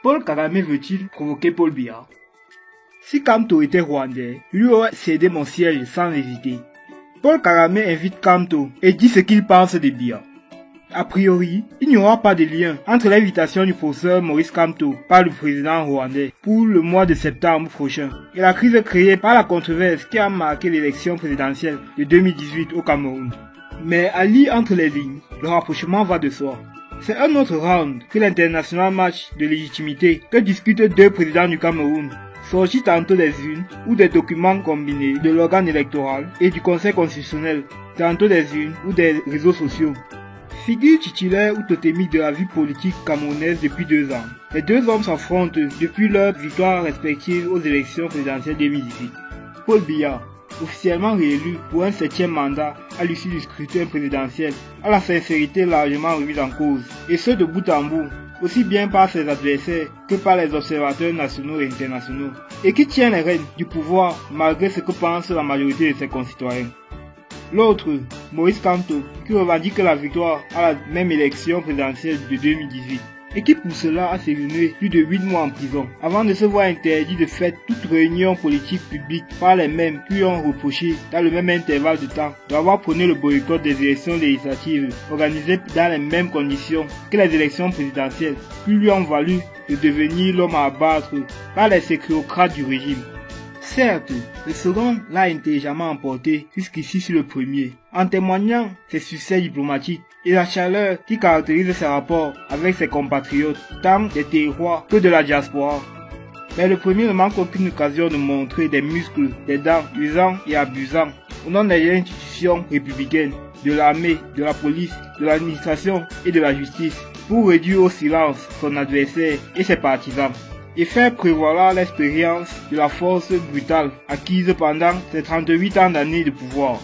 Paul Kagame veut-il provoquer Paul Biya? Si Kamto était rwandais, lui aurait cédé mon siège sans hésiter. Paul Kagame invite Kamto et dit ce qu'il pense de Biya. A priori, il n'y aura pas de lien entre l'invitation du professeur Maurice Kamto par le président rwandais pour le mois de septembre prochain et la crise créée par la controverse qui a marqué l'élection présidentielle de 2018 au Cameroun. Mais à lire entre les lignes, le rapprochement va de soi. C'est un autre round que l'international match de légitimité que discutent deux présidents du Cameroun, sortis tantôt des urnes ou des documents combinés de l'organe électoral et du Conseil constitutionnel, tantôt des urnes ou des réseaux sociaux. Figure titulaire ou totémique de la vie politique camerounaise depuis 2 ans, les deux hommes s'affrontent depuis leur victoire respective aux élections présidentielles 2018. Paul Biya, officiellement réélu pour un 7e mandat à l'issue du scrutin présidentiel, a la sincérité largement remise en cause, et ce de bout en bout, aussi bien par ses adversaires que par les observateurs nationaux et internationaux, et qui tient les rênes du pouvoir malgré ce que pense la majorité de ses concitoyens. L'autre, Maurice Kamto, qui revendique la victoire à la même élection présidentielle de 2018 et qui pour cela a séjourné plus de 8 mois en prison avant de se voir interdit de faire toute réunion politique publique par les mêmes qui lui ont reproché dans le même intervalle de temps d'avoir prôné le boycott des élections législatives organisées dans les mêmes conditions que les élections présidentielles qui lui ont valu de devenir l'homme à abattre par les sécurocrates du régime. Certes, le second l'a intelligemment emporté jusqu'ici sur le premier, en témoignant ses succès diplomatiques et la chaleur qui caractérise ses rapports avec ses compatriotes, tant des terroirs que de la diaspora. Mais le premier ne manque aucune occasion de montrer des muscles, des dents usants et abusants au nom des institutions républicaines, de l'armée, de la police, de l'administration et de la justice, pour réduire au silence son adversaire et ses partisans, et faire prévaloir l'expérience de la force brutale acquise pendant ses 38 ans d'années de pouvoir.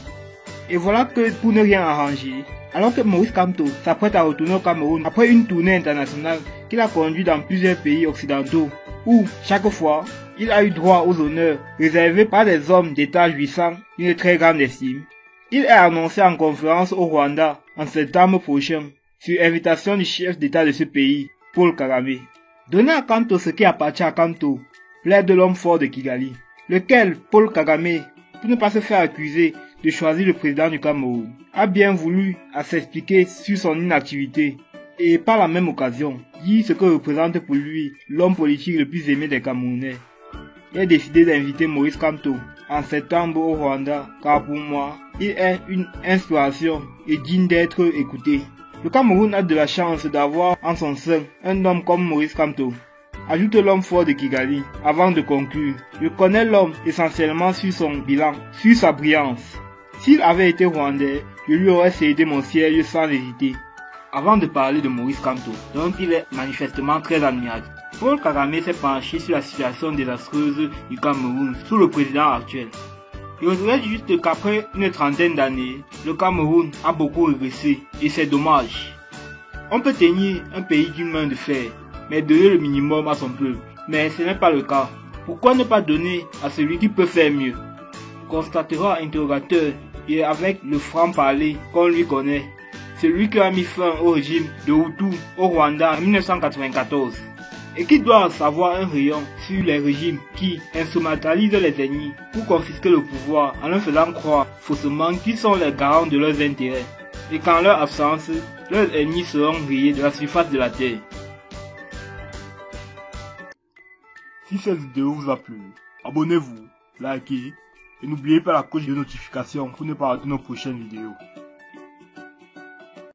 Et voilà que, pour ne rien arranger, alors que Maurice Kamto s'apprête à retourner au Cameroun après une tournée internationale qu'il a conduite dans plusieurs pays occidentaux, où, chaque fois, il a eu droit aux honneurs réservés par des hommes d'État jouissant d'une très grande estime, il est annoncé en conférence au Rwanda en septembre prochain, sur invitation du chef d'État de ce pays, Paul Kagame. Donner à Kamto ce qui appartient à Kamto, l'aide de l'homme fort de Kigali, lequel Paul Kagame, pour ne pas se faire accuser de choisir le président du Cameroun, a bien voulu à s'expliquer sur son inactivité et par la même occasion dire ce que représente pour lui l'homme politique le plus aimé des Camerounais. Il a décidé d'inviter Maurice Kamto en septembre au Rwanda car pour moi, il est une inspiration et digne d'être écouté. Le Cameroun a de la chance d'avoir en son sein un homme comme Maurice Kamto. Ajoute l'homme fort de Kigali avant de conclure. Je connais l'homme essentiellement sur son bilan, sur sa brillance. S'il avait été rwandais, je lui aurais cédé mon siège sans hésiter. Avant de parler de Maurice Kamto, dont il est manifestement très admirable, Paul Kagame s'est penché sur la situation désastreuse du Cameroun sous le président actuel. Je regrette juste qu'après une trentaine d'années, le Cameroun a beaucoup régressé et c'est dommage. On peut tenir un pays d'une main de fer, mais donner le minimum à son peuple. Mais ce n'est pas le cas. Pourquoi ne pas donner à celui qui peut faire mieux? Constatera interrogateur et avec le franc-parler qu'on lui connaît, celui qui a mis fin au régime de Hutu au Rwanda en 1994. Et qui doit savoir un rayon sur les régimes qui instrumentalisent les ennemis pour confisquer le pouvoir en leur faisant croire faussement qu'ils sont les garants de leurs intérêts et qu'en leur absence, leurs ennemis seront rayés de la surface de la terre. Si cette vidéo vous a plu, abonnez-vous, likez et n'oubliez pas la cloche de notification pour ne pas rater nos prochaines vidéos.